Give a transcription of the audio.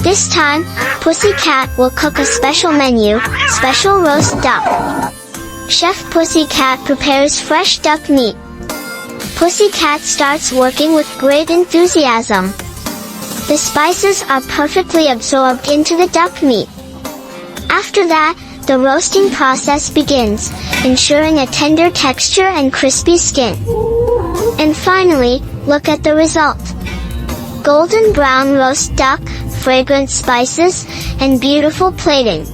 This time, Pussycat will cook a special menu, special roast duck. Chef Pussycat prepares fresh duck meat. Pussycat starts working with great enthusiasm. The spices are perfectly absorbed into the duck meat. After that, the roasting process begins, ensuring a tender texture and crispy skin. And finally, look at the result. Golden brown roast duck, fragrant spices, and beautiful plating.